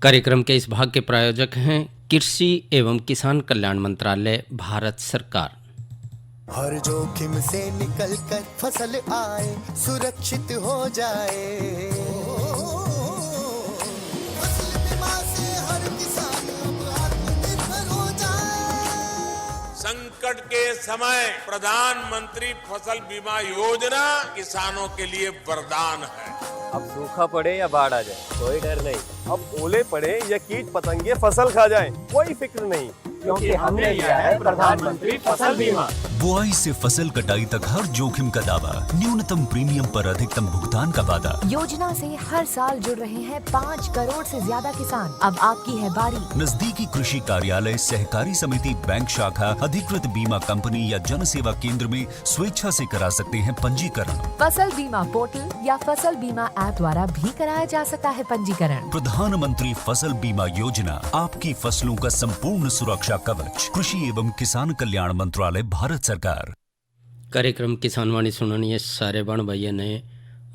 कार्यक्रम के इस भाग के प्रायोजक हैं कृषि एवं किसान कल्याण मंत्रालय, भारत सरकार। हर जोखिम से निकल कर फसल आए, सुरक्षित हो जाए। फसल बीमा से हर किसान अब आत्मनिर्भर हो जाए। संकट के समय प्रधानमंत्री फसल बीमा योजना किसानों के लिए वरदान है। अब सूखा पड़े या बाढ़ आ जाए कोई डर नहीं, अब ओले पड़े या कीट पतंगे फसल खा जाए कोई फिक्र नहीं, क्योंकि हमने लिया है प्रधानमंत्री फसल बीमा। बुआई से फसल कटाई तक हर जोखिम का दावा, न्यूनतम प्रीमियम पर अधिकतम भुगतान का वादा। योजना से हर साल जुड़ रहे हैं 5 करोड़ से ज्यादा किसान। अब आपकी है बारी। नजदीकी कृषि कार्यालय, सहकारी समिति, बैंक शाखा, अधिकृत बीमा कंपनी या जन सेवा केंद्र में स्वेच्छा से करा सकते हैं पंजीकरण। फसल बीमा पोर्टल या फसल बीमा ऐप द्वारा भी कराया जा सकता है पंजीकरण। प्रधानमंत्री फसल बीमा योजना, आपकी फसलों का संपूर्ण सुरक्षा कवच। कृषि एवं किसान कल्याण मंत्रालय, भारत सरकार। कार्यक्रम किसान वाणी सुननिए सारे बण भैया ने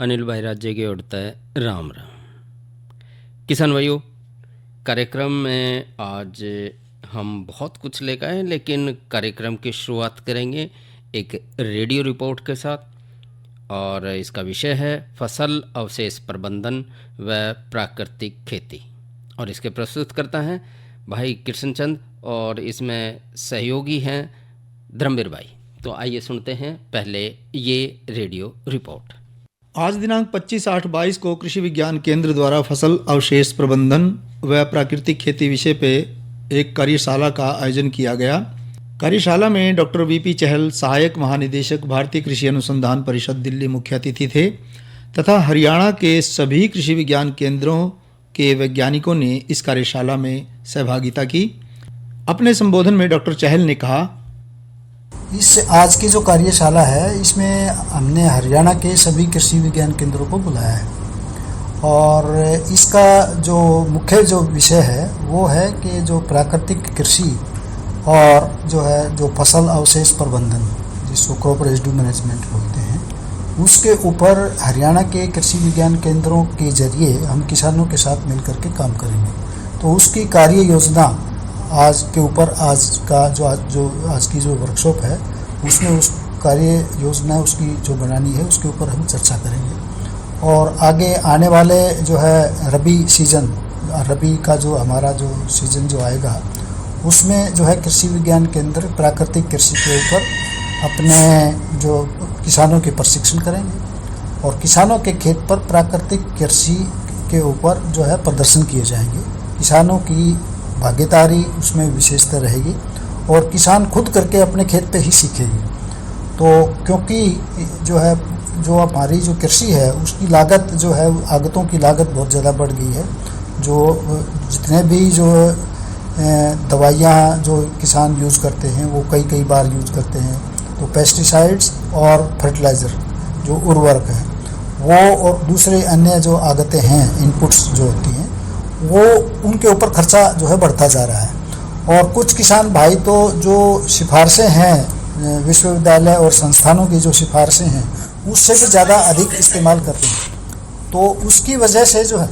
अनिल भाई राज्य के उड़ता है राम राम। किसान भाइयों, कार्यक्रम में आज हम बहुत कुछ लेकर आए, लेकिन कार्यक्रम की शुरुआत करेंगे एक रेडियो रिपोर्ट के साथ, और इसका विषय है फसल अवशेष प्रबंधन व प्राकृतिक खेती, और इसके प्रस्तुत करता है भाई कृष्णचंद, और इसमें सहयोगी हैं धर्मवीर भाई। तो आइए सुनते हैं पहले ये रेडियो रिपोर्ट। आज दिनांक 25/8/22 को कृषि विज्ञान केंद्र द्वारा फसल अवशेष प्रबंधन व प्राकृतिक खेती विषय पे एक कार्यशाला का आयोजन किया गया। कार्यशाला में डॉक्टर वीपी चहल, सहायक महानिदेशक, भारतीय कृषि अनुसंधान परिषद दिल्ली, मुख्य अतिथि थे, तथा हरियाणा के सभी कृषि विज्ञान केंद्रों के वैज्ञानिकों ने इस कार्यशाला में सहभागिता की। अपने संबोधन में डॉक्टर चहल ने कहा, इस आज की जो कार्यशाला है इसमें हमने हरियाणा के सभी कृषि विज्ञान केंद्रों को बुलाया है, और इसका जो मुख्य जो विषय है वो है कि जो प्राकृतिक कृषि और जो फसल अवशेष प्रबंधन, जिसको क्रॉप रेजिड्यू मैनेजमेंट बोलते हैं, उसके ऊपर हरियाणा के कृषि विज्ञान केंद्रों के जरिए हम किसानों के साथ मिलकर के काम करेंगे। तो उसकी कार्य योजना आज के ऊपर आज की जो वर्कशॉप है उसमें उस कार्य योजना उसकी जो बनानी है उसके ऊपर हम चर्चा करेंगे। और आगे आने वाले जो है रबी का जो हमारा जो सीजन जो आएगा उसमें जो है कृषि विज्ञान केंद्र प्राकृतिक कृषि के ऊपर अपने जो किसानों के प्रशिक्षण करेंगे, और किसानों के खेत पर प्राकृतिक कृषि के ऊपर जो है प्रदर्शन किए जाएंगे। किसानों की भागीदारी उसमें विशेषता रहेगी, और किसान खुद करके अपने खेत पे ही सीखेंगे। तो क्योंकि जो हमारी जो कृषि है उसकी लागत जो है, आगतों की लागत बहुत ज़्यादा बढ़ गई है। जो जितने भी जो दवाइयाँ जो किसान यूज़ करते हैं वो कई बार यूज़ करते हैं, तो पेस्टिसाइड्स और फर्टिलाइज़र जो उर्वरक है वो, और दूसरे अन्य जो आगतें हैं, इनपुट्स जो होती हैं, वो उनके ऊपर खर्चा जो है बढ़ता जा रहा है। और कुछ किसान भाई तो जो सिफारिशें हैं विश्वविद्यालय और संस्थानों की जो सिफारिशें हैं उससे भी ज़्यादा अधिक इस्तेमाल करते हैं। तो उसकी वजह से जो है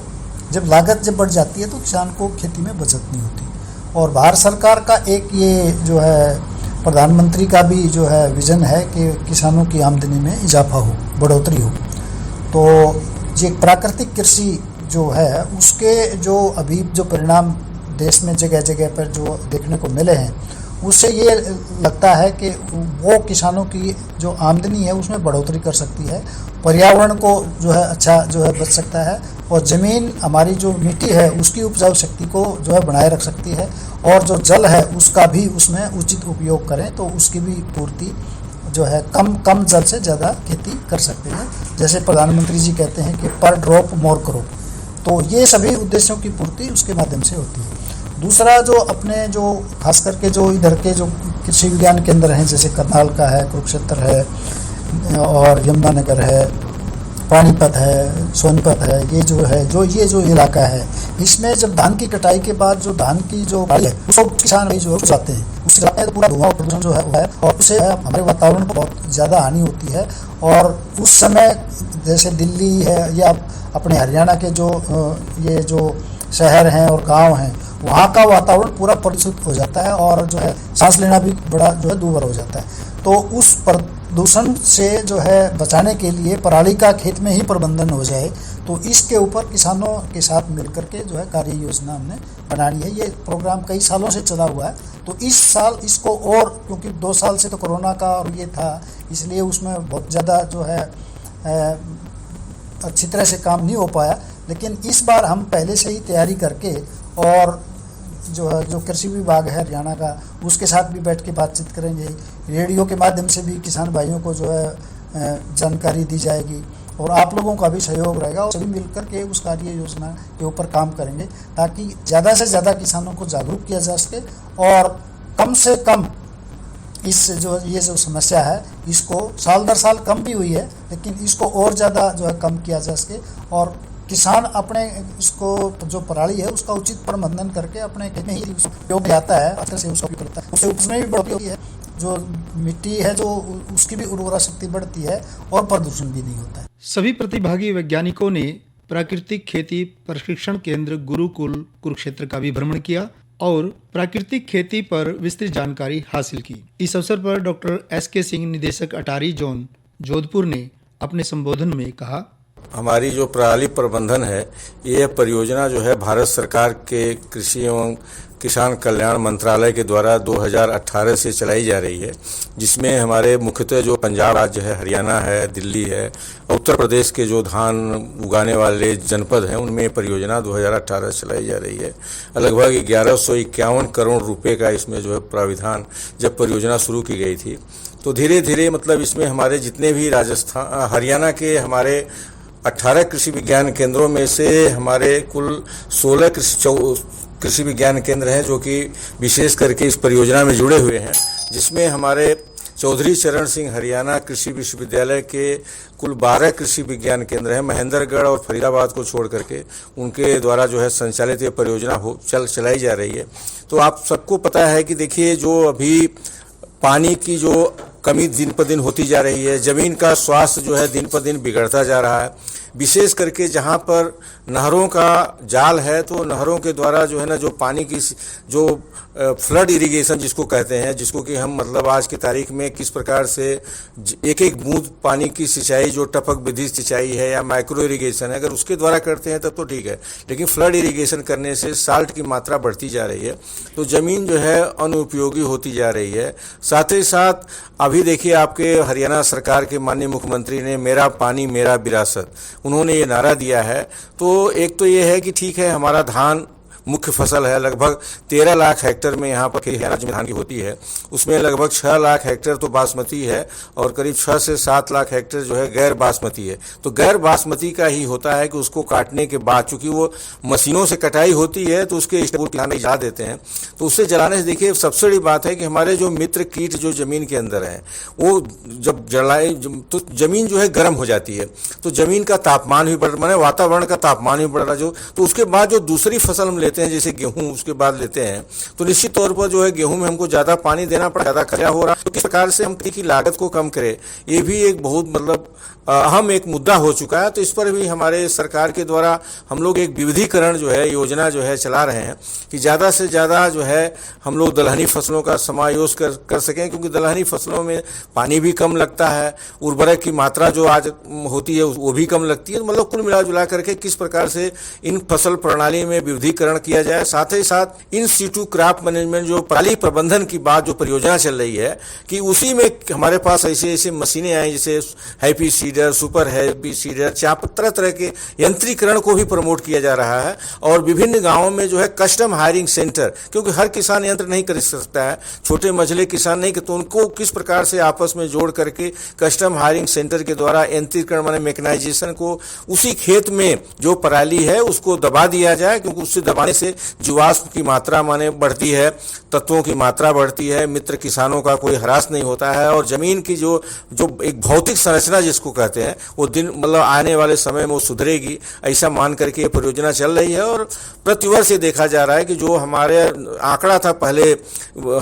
जब लागत बढ़ जाती है तो किसान को खेती में बचत नहीं होती। और भारत सरकार का एक ये जो है प्रधानमंत्री का भी जो है विज़न है कि किसानों की आमदनी में इजाफा हो, बढ़ोतरी हो। तो ये प्राकृतिक कृषि जो है उसके जो अभी जो परिणाम देश में जगह जगह पर जो देखने को मिले हैं, उससे ये लगता है कि वो किसानों की जो आमदनी है उसमें बढ़ोतरी कर सकती है, पर्यावरण को जो है अच्छा जो है बच सकता है, और ज़मीन हमारी जो मिट्टी है उसकी उपजाऊ शक्ति को जो है बनाए रख सकती है, और जो जल है उसका भी उसमें उचित उपयोग करें तो उसकी भी पूर्ति जो है कम जल से ज़्यादा खेती कर सकते हैं। जैसे प्रधानमंत्री जी कहते हैं कि पर ड्रॉप मोर क्रॉप, तो ये सभी उद्देश्यों की पूर्ति उसके माध्यम से होती है। दूसरा जो अपने जो खास करके जो इधर के जो कृषि विज्ञान केंद्र हैं, जैसे करनाल का है, कुरुक्षेत्र है, और यमुनानगर है, पानीपत है, सोनीपत है, ये जो इलाका है, इसमें जब धान की कटाई के बाद जो धान की जो बाड़ी है उसको किसान भाई जो जाते हैं, उससे जाते हैं तो पूरा धुआं प्रदूषण जो है और उससे हमारे वातावरण को बहुत ज़्यादा हानि होती है। और उस समय जैसे दिल्ली है या अपने हरियाणा के जो ये जो शहर हैं और गांव हैं, वहाँ का वातावरण पूरा प्रदूषित हो जाता है और जो है सांस लेना भी बड़ा जो है दूभर हो जाता है। तो उस प्रदूषण से जो है बचाने के लिए पराली का खेत में ही प्रबंधन हो जाए, तो इसके ऊपर किसानों के साथ मिलकर के जो है कार्य योजना हमने बनानी है। ये प्रोग्राम कई सालों से चला हुआ है, तो इस साल इसको और, क्योंकि 2 साल से तो कोरोना का और ये था, इसलिए उसमें बहुत ज़्यादा जो है अच्छी तरह से काम नहीं हो पाया। लेकिन इस बार हम पहले से ही तैयारी करके और जो कृषि विभाग है हरियाणा का, उसके साथ भी बैठ के बातचीत करेंगे। रेडियो के माध्यम से भी किसान भाइयों को जो है जानकारी दी जाएगी और आप लोगों का भी सहयोग रहेगा और सभी मिलकर के उस कार्य योजना के ऊपर काम करेंगे ताकि ज़्यादा से ज़्यादा किसानों को जागरूक किया जा सके और कम से कम ये जो समस्या है इसको साल दर साल कम भी हुई है, लेकिन इसको और ज़्यादा जो है कम किया जा सके और किसान अपने इसको जो पराली है उसका उचित प्रबंधन करके अपने खेत में ही उपयोग आता है, अच्छे से उसका उपयोग करता है, उससे उसमें भी बढ़ोतरी है, जो मिट्टी है जो उसकी भी उर्वरा शक्ति बढ़ती है और प्रदूषण भी नहीं होता है। सभी प्रतिभागी वैज्ञानिकों ने प्राकृतिक खेती प्रशिक्षण केंद्र गुरुकुल कुरुक्षेत्र का भी भ्रमण किया और प्राकृतिक खेती पर विस्तृत जानकारी हासिल की। इस अवसर पर डॉक्टर SK सिंह, निदेशक अटारी जोन जोधपुर ने अपने संबोधन में कहा, हमारी जो पराली प्रबंधन है, ये परियोजना जो है भारत सरकार के कृषि एवं किसान कल्याण मंत्रालय के द्वारा 2018 से चलाई जा रही है, जिसमें हमारे मुख्यतः जो पंजाब राज्य है, हरियाणा है, दिल्ली है, उत्तर प्रदेश के जो धान उगाने वाले जनपद हैं उनमें परियोजना 2018 चलाई जा रही है। लगभग 1151 करोड़ रुपए का इसमें जो है प्राविधान जब परियोजना शुरू की गई थी, तो धीरे धीरे मतलब इसमें हमारे जितने भी राजस्थान हरियाणा के हमारे 18 कृषि विज्ञान केंद्रों में से हमारे कुल 16 कृषि विज्ञान केंद्र हैं जो कि विशेष करके इस परियोजना में जुड़े हुए हैं, जिसमें हमारे चौधरी चरण सिंह हरियाणा कृषि विश्वविद्यालय के कुल 12 कृषि विज्ञान केंद्र हैं। महेंद्रगढ़ और फरीदाबाद को छोड़ करके उनके द्वारा जो है संचालित ये परियोजना चलाई जा रही है। तो आप सबको पता है कि देखिए, जो अभी पानी की जो कमी दिन पर दिन होती जा रही है, ज़मीन का स्वास्थ्य जो है दिन पर दिन बिगड़ता जा रहा है, विशेष करके जहाँ पर नहरों का जाल है, तो नहरों के द्वारा जो है ना, जो पानी की जो फ्लड इरिगेशन जिसको कहते हैं, जिसको कि हम मतलब आज की तारीख में किस प्रकार से एक एक बूंद पानी की सिंचाई जो टपक विधि सिंचाई है या माइक्रो इरिगेशन है, अगर उसके द्वारा करते हैं तब तो ठीक है, लेकिन फ्लड इरिगेशन करने से साल्ट की मात्रा बढ़ती जा रही है, तो ज़मीन जो है अनुपयोगी होती जा रही है। साथ ही साथ अभी देखिए, आपके हरियाणा सरकार के माननीय मुख्यमंत्री ने मेरा पानी मेरा विरासत, उन्होंने ये नारा दिया है। तो एक तो ये है कि ठीक है, हमारा धान मुख्य फसल है, लगभग 13 लाख हेक्टेयर में यहाँ पर राज्य में धान की होती है, उसमें लगभग 6 लाख हेक्टेयर तो बासमती है और करीब 6 से 7 लाख हेक्टेयर जो है गैर बासमती है। तो गैर बासमती का ही होता है कि उसको काटने के बाद, चूंकि वो मशीनों से कटाई होती है, तो उसके किसान जला देते हैं, तो उससे जलाने से देखिए सबसे बड़ी बात है कि हमारे जो मित्र कीट जो जमीन के अंदर है, वो जब जलाए तो जमीन जो है गर्म हो जाती है, तो जमीन का तापमान भी बढ़, माने वातावरण का तापमान भी बढ़ रहा जो, तो उसके बाद जो दूसरी फसल हम लेते हैं जैसे गेहूं, उसके बाद लेते हैं, तो निश्चित तौर पर जो है गेहूं में हमको ज्यादा पानी देना पड़ा, ज्यादा खर्चा हो रहा, तो किस प्रकार से हम की लागत को कम करें, ये भी एक बहुत मतलब अहम एक मुद्दा हो चुका है। तो इस पर भी हमारे सरकार के द्वारा हम लोग एक विविधीकरण जो है योजना जो है चला रहे हैं कि ज़्यादा से ज़्यादा जो है हम लोग दलहनी फसलों का समावेश कर सकें, क्योंकि दलहनी फसलों में पानी भी कम लगता है, उर्वरक की मात्रा जो आज होती है वो भी कम लगती है। तो मतलब कुल मिला जुला करके किस प्रकार से इन फसल प्रणाली में विविधीकरण किया जाए, साथ ही साथ इन सीटू क्रॉप मैनेजमेंट जो पराली प्रबंधन की बात जो परियोजना चल रही है कि उसी में हमारे पास ऐसे ऐसे मशीनें आई जैसे happy seeder, super happy seeder, तरह तरह के यंत्रीकरण को भी प्रमोट किया जा रहा है। और विभिन्न गांवों में जो है कस्टम हायरिंग सेंटर, क्योंकि हर किसान यंत्र नहीं कर सकता है, छोटे मझले किसान नहीं, तो उनको किस प्रकार से आपस में जोड़ करके कस्टम हायरिंग सेंटर के द्वारा यंत्रीकरण माने मैकेनाइजेशन को उसी खेत में जो पराली है उसको दबा दिया जाए, क्योंकि उससे दबाने से जीवाश्म की मात्रा माने बढ़ती है, तत्वों की मात्रा बढ़ती है, मित्र किसानों का कोई ह्रास नहीं होता है और जमीन की जो एक भौतिक संरचना जिसको कहते हैं वो दिन मतलब आने वाले समय में वो सुधरेगी, ऐसा मान करके ये परियोजना चल रही है। और प्रतिवर्ष ये देखा जा रहा है कि जो हमारे आंकड़ा था पहले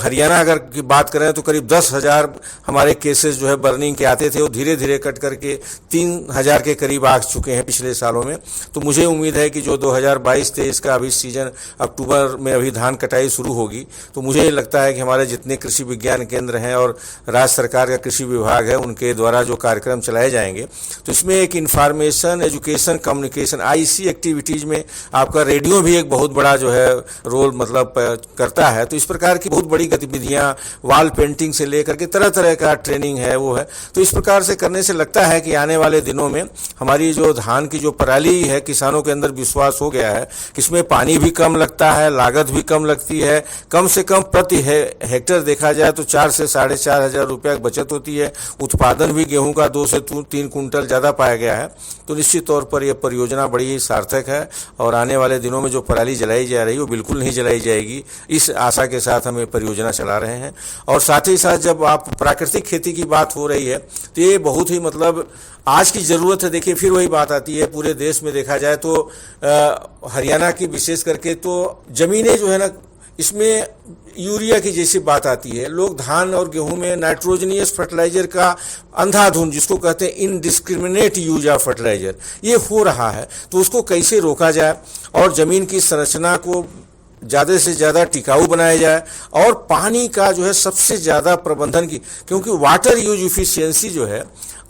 हरियाणा अगर की बात करें तो करीब 10,000 हमारे केसेस जो है बर्निंग के आते थे, वो धीरे धीरे कट करके 3,000 के करीब आ चुके हैं पिछले सालों में। तो मुझे उम्मीद है कि जो 2022-23 का अभी सीजन अक्टूबर में अभी धान कटाई शुरू होगी, तो मुझे लगता है कि हमारे जितने कृषि विज्ञान केंद्र हैं और राज्य सरकार का कृषि विभाग है उनके द्वारा जो कार्यक्रम चलाए जाएंगे, तो इसमें एक information, education, communication, IC activities में आपका रेडियो भी एक बहुत बड़ा जो है रोल मतलब करता है। तो इस प्रकार की बहुत बड़ी गतिविधियां, वॉल पेंटिंग से लेकर के तरह तरह का ट्रेनिंग है वो है। तो इस प्रकार से करने से लगता है कि आने वाले दिनों में हमारी जो धान की जो पराली है, किसानों के अंदर विश्वास हो गया है कि इसमें पानी भी कम लगता है, लागत भी कम लगती है, कम से कम प्रति हेक्टेयर देखा जाए तो 4 से 4,500 रुपया की बचत होती है, उत्पादन भी गेहूं का 2 से 3 कुंटल ज़्यादा पाया गया है। तो निश्चित तौर पर यह परियोजना बड़ी ही सार्थक है और आने वाले दिनों में जो पराली जलाई जा रही है वो बिल्कुल नहीं जलाई जाएगी, इस आशा के साथ हम ये परियोजना चला रहे हैं। और साथ ही साथ जब आप प्राकृतिक खेती की बात हो रही है तो ये बहुत ही मतलब आज की ज़रूरत है। देखिए फिर वही बात आती है, पूरे देश में देखा जाए तो हरियाणा की विशेष करके तो ज़मीनें जो है ना, इसमें यूरिया की जैसी बात आती है, लोग धान और गेहूं में नाइट्रोजनियस फर्टिलाइजर का अंधाधुंध, जिसको कहते हैं इनडिस्क्रिमिनेट यूज ऑफ फर्टिलाइजर, ये हो रहा है। तो उसको कैसे रोका जाए और ज़मीन की संरचना को ज़्यादा से ज़्यादा टिकाऊ बनाया जाए और पानी का जो है सबसे ज़्यादा प्रबंधन की, क्योंकि वाटर यूज इफिशियंसी जो है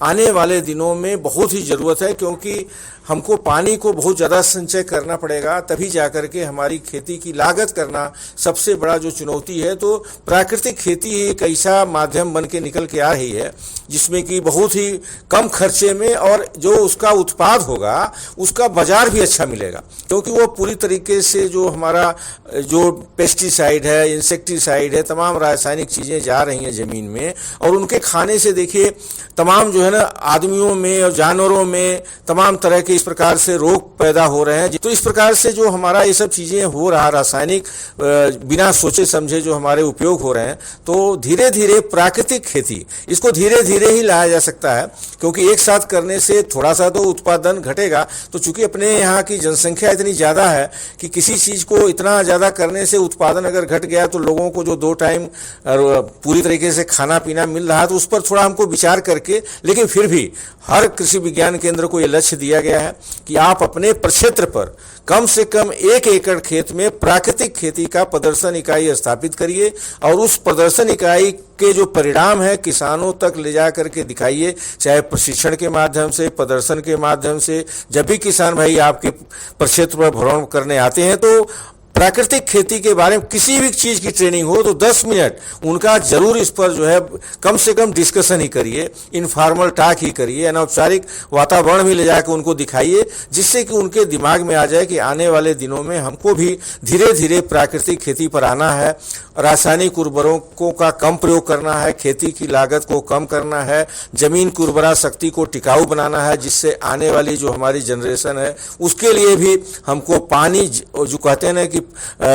आने वाले दिनों में बहुत ही ज़रूरत है, क्योंकि हमको पानी को बहुत ज़्यादा संचय करना पड़ेगा, तभी जाकर के हमारी खेती की लागत करना सबसे बड़ा जो चुनौती है। तो प्राकृतिक खेती एक ऐसा माध्यम बन के निकल के आ रही है जिसमें कि बहुत ही कम खर्चे में और जो उसका उत्पाद होगा उसका बाजार भी अच्छा मिलेगा, क्योंकि वो पूरी तरीके से जो हमारा जो पेस्टिसाइड है, इंसेक्टिसाइड है, तमाम रासायनिक चीज़ें जा रही हैं ज़मीन में और उनके खाने से देखिए तमाम जो है ना आदमियों में और जानवरों में तमाम तरह के इस प्रकार से रोग पैदा हो रहे हैं। तो इस प्रकार से जो हमारा ये सब चीज़ें हो रहा, रासायनिक बिना सोचे समझे जो हमारे उपयोग हो रहे हैं, तो धीरे धीरे प्राकृतिक खेती इसको धीरे धीरे ही लाया जा सकता है, क्योंकि एक साथ करने से थोड़ा सा तो उत्पादन घटेगा। तो चूंकि अपने यहाँ की जनसंख्या इतनी ज़्यादा है कि किसी चीज़ को इतना ज़्यादा करने से उत्पादन अगर घट गया तो लोगों को जो 2 टाइम पूरी तरीके से खाना पीना मिल रहा है, तो उस पर थोड़ा हमको विचार करके, लेकिन फिर भी हर कृषि विज्ञान केंद्र को ये लक्ष्य दिया गया है कि आप अपने प्रक्षेत्र पर कम से कम 1 एकड़ खेत में प्राकृतिक खेती का प्रदर्शन इकाई स्थापित करिए और उस प्रदर्शन इकाई के जो परिणाम है किसानों तक ले जा करके दिखाइए, चाहे प्रशिक्षण के माध्यम से, प्रदर्शन के माध्यम से। जब भी किसान भाई आपके प्रक्षेत्र पर भ्रमण करने आते हैं तो प्राकृतिक खेती के बारे में किसी भी चीज़ की ट्रेनिंग हो तो 10 मिनट उनका जरूर इस पर जो है कम से कम डिस्कशन ही करिए, इनफॉर्मल टॉक ही करिए, अनौपचारिक वातावरण भी ले जाकर उनको दिखाइए, जिससे कि उनके दिमाग में आ जाए कि आने वाले दिनों में हमको भी धीरे धीरे प्राकृतिक खेती पर आना है, रासायनिक उर्वरकों का कम प्रयोग करना है, खेती की लागत को कम करना है, जमीन की उर्वरा शक्ति को टिकाऊ बनाना है, जिससे आने वाली जो हमारी जनरेशन है उसके लिए भी हमको पानी, जो कहते हैं ना कि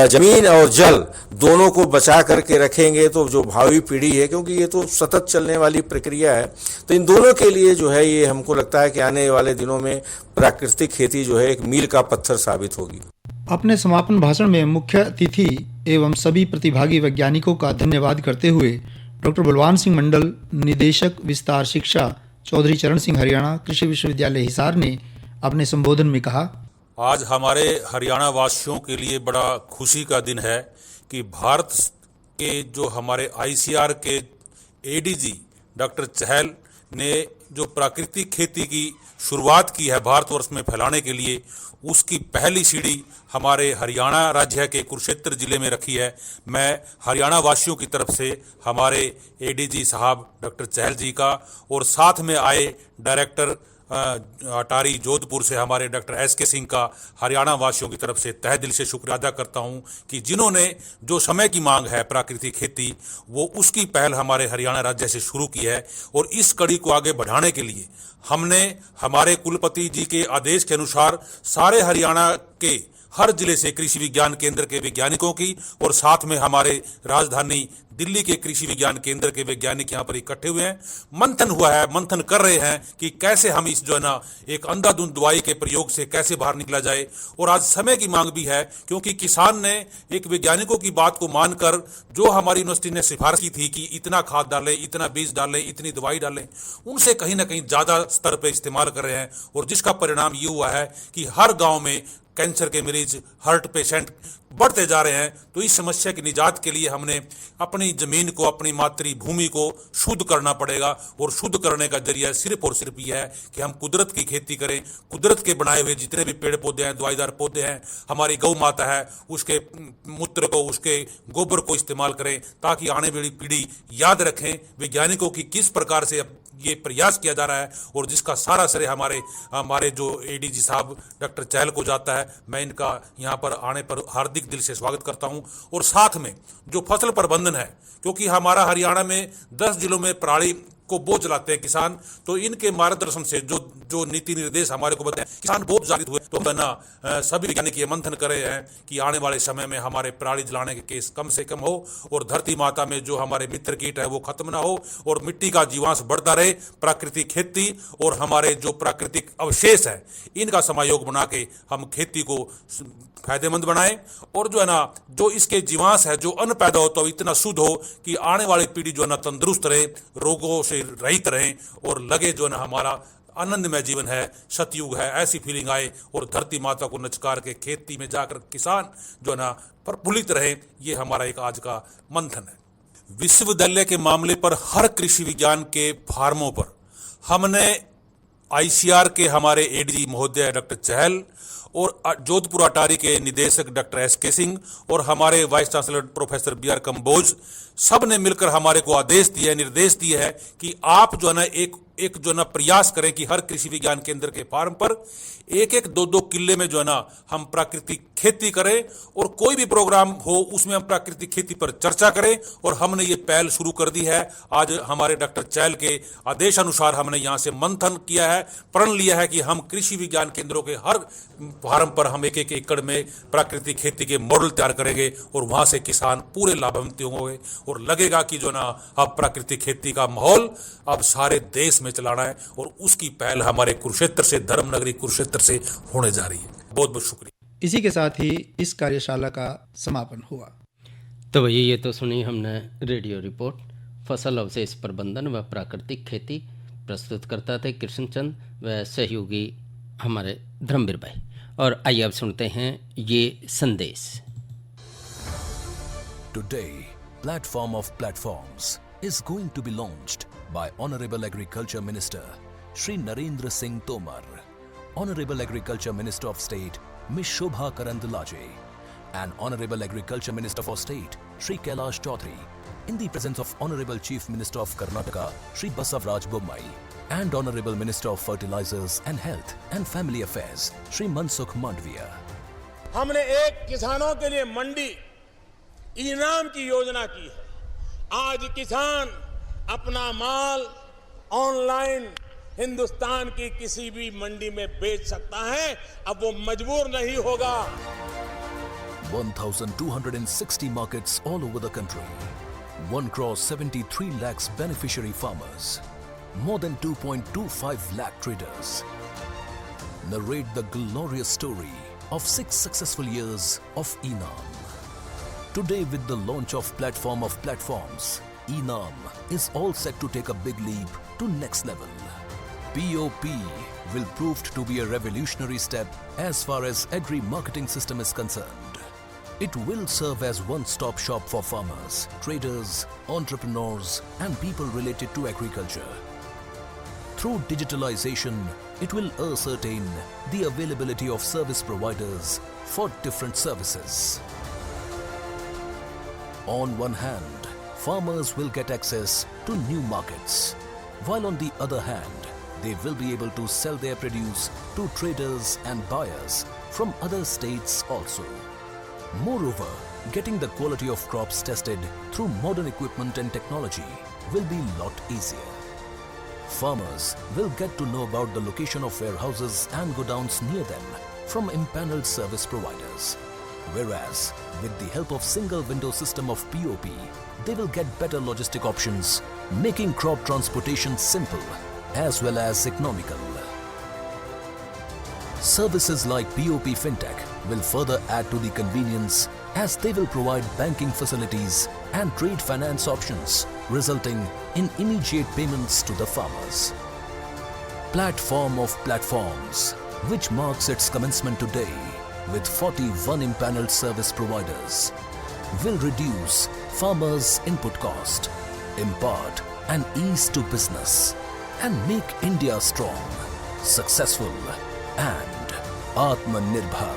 जमीन और जल दोनों को बचा करके रखेंगे तो जो भावी पीढ़ी है, क्योंकि ये तो सतत चलने वाली प्रक्रिया है, तो इन दोनों के लिए जो है ये हमको लगता है कि आने वाले दिनों में प्राकृतिक खेती जो है एक मील का पत्थर साबित होगी। अपने समापन भाषण में मुख्य अतिथि एवं सभी प्रतिभागी वैज्ञानिकों का धन्यवाद करते हुए डॉक्टर बलवान सिंह मंडल, निदेशक विस्तार शिक्षा, चौधरी चरण सिंह, हरियाणा कृषि विश्वविद्यालय हिसार ने अपने संबोधन में कहा, आज हमारे हरियाणा वासियों के लिए बड़ा खुशी का दिन है कि भारत के जो हमारे आईसीआर के एडीजी डॉक्टर चहल ने जो प्राकृतिक खेती की शुरुआत की है भारतवर्ष में फैलाने के लिए, उसकी पहली सीढ़ी हमारे हरियाणा राज्य के कुरुक्षेत्र जिले में रखी है। मैं हरियाणा वासियों की तरफ से हमारे एडीजी साहब डॉक्टर चहल जी का और साथ में आए डायरेक्टर अटारी जोधपुर से हमारे डॉक्टर एसके सिंह का हरियाणा वासियों की तरफ से तहे दिल से शुक्रिया अदा करता हूं कि जिन्होंने जो समय की मांग है प्राकृतिक खेती, वो उसकी पहल हमारे हरियाणा राज्य से शुरू की है और इस कड़ी को आगे बढ़ाने के लिए हमने हमारे कुलपति जी के आदेश के अनुसार सारे हरियाणा के हर जिले से कृषि विज्ञान केंद्र के वैज्ञानिकों की और साथ में हमारे राजधानी दिल्ली के कृषि विज्ञान केंद्र के वैज्ञानिक यहाँ पर इकट्ठे हुए हैं। मंथन हुआ है, मंथन कर रहे हैं कि कैसे हम इस जो है ना एक अंधाधुंध दवाई के प्रयोग से कैसे बाहर निकला जाए। और आज समय की मांग भी है, क्योंकि किसान ने एक वैज्ञानिकों की बात को मानकर जो हमारी यूनिवर्सिटी ने सिफारिश की थी कि इतना खाद डालें, इतना बीज डालें, इतनी दवाई डालें, उनसे कहीं ना कहीं ज्यादा स्तर पर इस्तेमाल कर रहे हैं। और जिसका परिणाम ये हुआ है कि हर गांव में कैंसर के मरीज, हार्ट पेशेंट बढ़ते जा रहे हैं। तो इस समस्या की निजात के लिए हमने अपनी जमीन को, अपनी मातृभूमि को शुद्ध करना पड़ेगा। और शुद्ध करने का जरिया सिर्फ और सिर्फ यह है कि हम कुदरत की खेती करें। कुदरत के बनाए हुए जितने भी पेड़ पौधे हैं, दवाईदार पौधे हैं, हमारी गौ माता है, उसके मूत्र को, उसके गोबर को इस्तेमाल करें, ताकि आने वाली पीढ़ी याद रखें वैज्ञानिकों की किस प्रकार से ये प्रयास किया जा रहा है। और जिसका सारा श्रेय हमारे जो एडीजी साहब डॉक्टर चहल को जाता है। मैं इनका यहाँ पर आने पर हार्दिक दिल से स्वागत करता हूँ। और साथ में जो फसल प्रबंधन है, क्योंकि हमारा हरियाणा में 10 जिलों में पराली को बोझ चलाते हैं किसान, तो इनके मार्गदर्शन से जो नीति निर्देश हमारे को बताए, किसान बहुत जागृत हुए। तो ना सभी वैज्ञानिक ये मंथन कर रहे हैं कि आने वाले समय में हमारे पराली जलाने के केस कम से कम हो और धरती माता में जो हमारे मित्र कीट है वो खत्म ना हो और मिट्टी का जीवांश बढ़ता रहे। प्राकृतिक खेती और हमारे जो प्राकृतिक अवशेष है, इनका समायोग बना के हम खेती को फायदेमंद बनाएं। और जो है ना, जो इसके जीवांश है, जो अन्न पैदा हो तो इतना शुद्ध हो कि आने वाली पीढ़ी जो है ना तंदुरुस्त रहे, रोगों से रहित रहे और लगे जो है ना हमारा आनंदमय जीवन है, सतयुग है, ऐसी फीलिंग आए। और धरती माता को नचकार के खेती में जाकर किसान जो है ना प्रफुल्लित रहे। ये हमारा एक आज का मंथन है। विश्वविद्यालय के मामले पर हर कृषि विज्ञान के फार्मों पर हमने आईसीआर के हमारे एडीजी महोदय डॉक्टर चहल और जोधपुर अटारी के निदेशक डॉक्टर एसके सिंह और हमारे vice chancellor professor BR Kamboj सब ने मिलकर हमारे को आदेश दिया, निर्देश दिए है कि आप जो है ना एक जो ना प्रयास करें कि हर कृषि विज्ञान केंद्र के फार्म पर 1-1, 2-2 किले में जो है ना हम प्राकृतिक खेती करें और कोई भी प्रोग्राम हो उसमें हम प्राकृतिक खेती पर चर्चा करें। और हमने ये पहल शुरू कर दी है। आज हमारे डॉक्टर चहल के आदेश अनुसार हमने यहाँ से मंथन किया है, प्रण लिया है कि हम कृषि विज्ञान केंद्रों के हर फार्म पर हम 1-1 एकड़ में प्राकृतिक खेती के मॉडल तैयार करेंगे और वहां से किसान पूरे लाभान्वित होंगे और लगेगा कि जो ना अब प्राकृतिक खेती का माहौल अब सारे देश में चलाना है। और उसकी पहल हमारे कुरुक्षेत्र से, धर्मनगरी कुरुक्षेत्र से होने जा रही है। बहुत बहुत शुक्रिया। इसी के साथ ही इस कार्यशाला का समापन हुआ। तो भैया ये तो सुनी हमने रेडियो रिपोर्ट फसल अवशेष प्रबंधन व प्राकृतिक खेती। प्रस्तुत करता थे कृष्णचंद व सहयोगी हमारे धर्मवीर भाई। और आइए अब सुनते हैं ये संदेश। Today, Platform of Platforms is going to be launched by Honorable Agriculture Minister Shri Narendra Singh Tomar, Honorable Agriculture Minister of State Ms. Shobha Karandalaje, and Honorable Agriculture Minister for State Shri Kailash Chaudhary, in the presence of Honorable Chief Minister of Karnataka Shri Basavaraj Bommai, and Honorable Minister of Fertilizers and Health and Family Affairs Shri Mansukh Mandviya. हमने एक किसानों के लिए मंडी इनाम की योजना की है। आज किसान अपना माल ऑनलाइन हिंदुस्तान की किसी भी मंडी में बेच सकता है। अब वो मजबूर नहीं होगा। 1,260 markets all over the country. 1,73 lakhs beneficiary farmers. More than 2.25 lakh traders. Narrate the glorious story of 6 successful years of ENAM. Today, with the launch of Platform of Platforms, ENAM is all set to take a big leap to next level. POP will prove to be a revolutionary step as far as agri-marketing system is concerned. It will serve as one-stop shop for farmers, traders, entrepreneurs, and people related to agriculture. Through digitalization, it will ascertain the availability of service providers for different services. On one hand, farmers will get access to new markets, while on the other hand, they will be able to sell their produce to traders and buyers from other states also. Moreover, getting the quality of crops tested through modern equipment and technology will be a lot easier. Farmers will get to know about the location of warehouses and godowns near them from impaneled service providers. Whereas, with the help of single window system of POP, they will get better logistic options, making crop transportation simple as well as economical. Services like POP Fintech will further add to the convenience as they will provide banking facilities and trade finance options, resulting in immediate payments to the farmers. Platform of platforms, which marks its commencement today with 41 impaneled service providers, will reduce farmers' input cost, impart an ease to business, and make India strong, successful, and Atmanirbhar.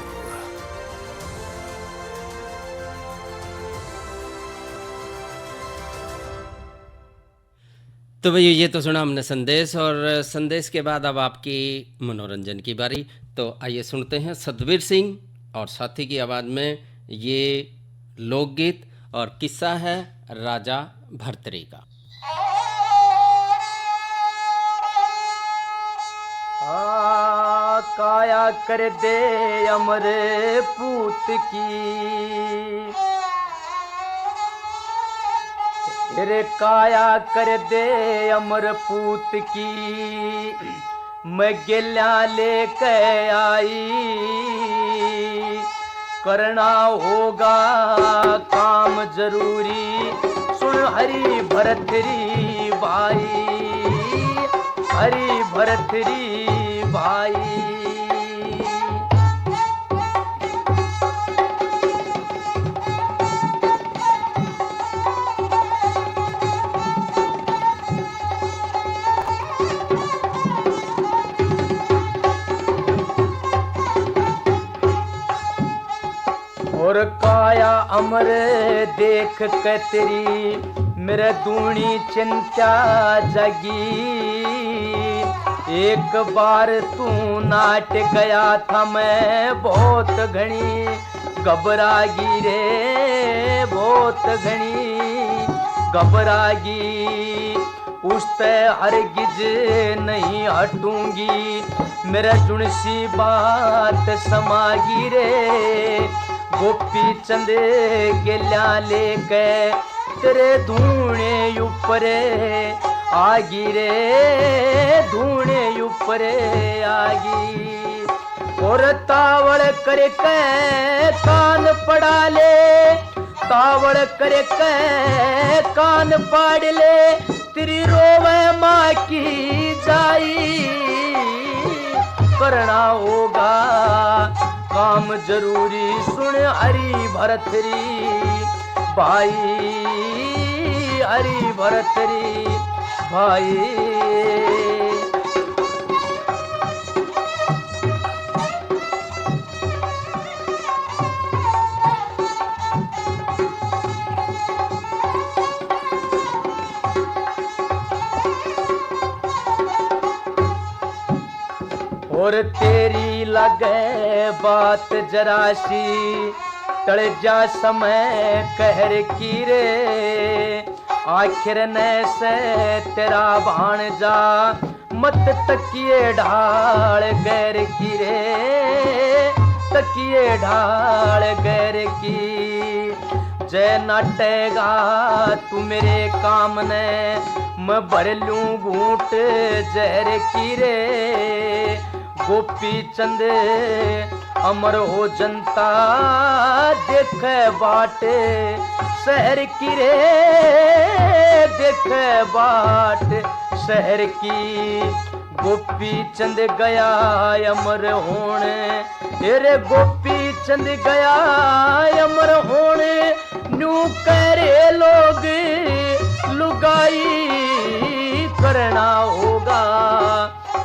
तो भैया ये तो सुना हमने संदेश, और संदेश के बाद अब आपकी मनोरंजन की बारी। तो आइए सुनते हैं सतबीर सिंह और साथी की आवाज़ में ये लोकगीत, और किस्सा है राजा भर्तरी का। काया कर दे अमर पूत की, रे काया कर दे अमर पूत की, मैं गेल्या लेके आई, करना होगा काम जरूरी, सुन हरी भरतरी भाई, हरी भरतरी भाई। और काया अमर देख के तेरी मेरे दूनी चिंता जगी, एक बार तू नाट गया था मैं बहुत घनी घबरागी रे, बहुत घनी घबरागी, उसते हरगिज नहीं हटूंगी, मेरा जुनसी बात समागी रे, गोपी चंद गेल्या लेके तेरे धूणे ऊपर आगी रे, धूणे ऊपर आगी, और तावड़ करके कान पड़ा ले, तावड़ करके कान पाड़ ले, तेरी रोवे माँ की जाई, करना होगा काम जरूरी, सुन हरी भरतरी भाई, हरी भरतरी भाई। और तेरी लगे बात जरासी, टल जा समय कहर की रे, आखिर ने से तेरा भाणजा मत तकिए ढाल गैर की रे, तकिए ढाल गैर की, जय नाटेगा तू मेरे काम ने, मैं भर लूं घूंट जहर की रे, गोपी चंद अमर हो जनता देख बाट शहर की रे, देख बाट शहर की, गोपी चंद गया अमर होने, रे गोपी चंद गया अमर होने, न्यू करे लोग लुगाई, करना होगा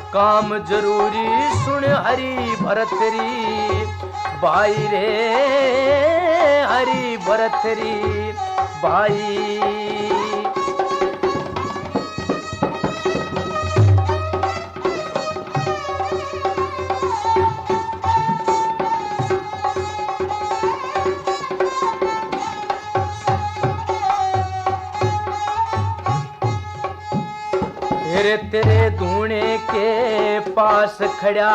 काम जरूरी, सुन हरी भरतरी भाई रे, हरी भरतरी भाई। तेरे धूणे के पास खड़ा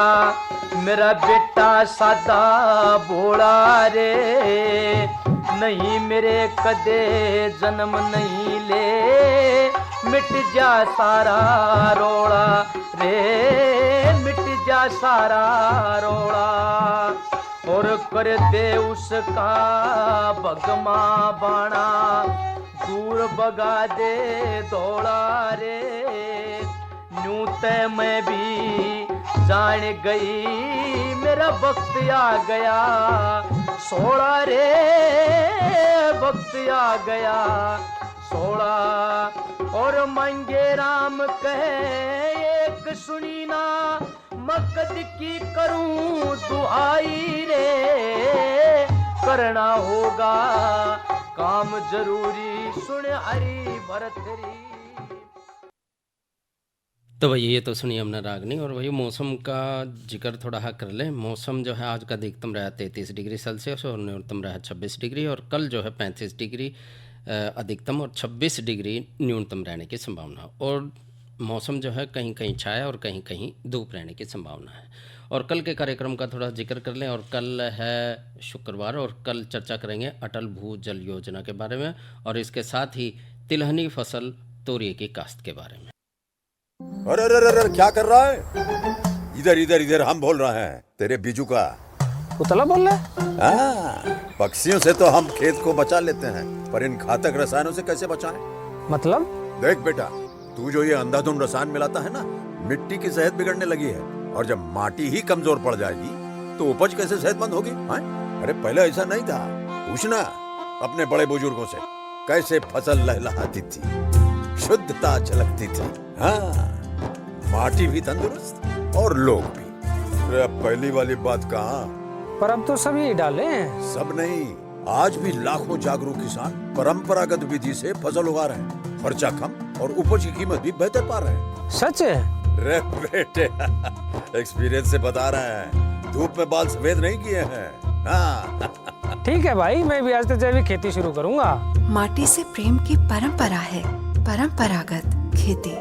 मेरा बेटा सादा भोला रे, नहीं मेरे कदे जन्म नहीं ले, मिट जा सारा रोड़ा रे, मिट जा सारा रोड़ा। और कर दे उसका भगमा बाणा, दूर बगा दे दौड़ा रे, न्यू तय मैं भी जान गई, मेरा वक्त आ गया सोड़ा रे, वक्त आ गया सोड़ा। और मांगे राम कहे एक सुनी ना, मकद की करूं दुहाई रे, करना होगा काम जरूरी, सुन हरी भरतरी। तो भैया ये तो सुनिए हमने रागनी। और वही मौसम का जिक्र थोड़ा कर ले। मौसम जो है आज का अधिकतम रहा 33 डिग्री सेल्सियस और न्यूनतम रहा 26 डिग्री, और कल जो है 35 डिग्री अधिकतम और 26 डिग्री न्यूनतम रहने की संभावना। और मौसम जो है कहीं कहीं छाया और कहीं कहीं धूप रहने की संभावना है। और कल के कार्यक्रम का थोड़ा जिक्र कर लें। और कल है शुक्रवार, और कल चर्चा करेंगे अटल भूजल योजना के बारे में, और इसके साथ ही तिलहनी फसल तोरिए की काश्त के बारे में। अरे अरे अरे क्या कर रहा है? इधर इधर इधर हम बोल रहे हैं तेरे बीजू का। पुतला बोल रहा है? हाँ, पक्षियों से तो हम खेत को बचा लेते हैं, पर इन घातक रसायनों से कैसे बचाएं? मतलब? देख बेटा, तू जो ये अंधाधुंध रसायन मिलाता है ना, मिट्टी की सेहत बिगड़ने लगी है। और जब माटी ही कमजोर पड़ जाएगी तो उपज कैसे सेहतमंद होगी? अरे पहले ऐसा नहीं था। पूछना अपने बड़े बुजुर्गों से, कैसे फसल लहलहाती थी, शुद्धता झलकती थी। हाँ, माटी भी तंदुरुस्त और लोग भी। अरे अब पहली वाली बात कहाँ? पर अब तो सभी डाले हैं। सब नहीं, आज भी लाखों जागरूक किसान परंपरागत विधि से फसल उगा रहे हैं। खर्चा कम और उपज की कीमत भी बेहतर पा रहे हैं। सच है? रे बेटे, एक्सपीरियंस से बता रहे हैं, धूप में बाल सफेद नहीं किए हैं। हाँ। ठीक है भाई, मैं भी आज से जैविक खेती शुरू करूंगा। माटी से प्रेम की परंपरा है परंपरागत खेती।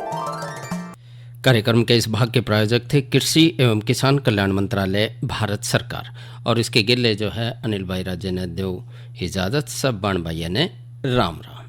कार्यक्रम के इस भाग के प्रायोजक थे कृषि एवं किसान कल्याण मंत्रालय, भारत सरकार। और इसके गिले जो है अनिल भाई राजे ने दो इजाज़त, सब बाण भैया ने राम राम।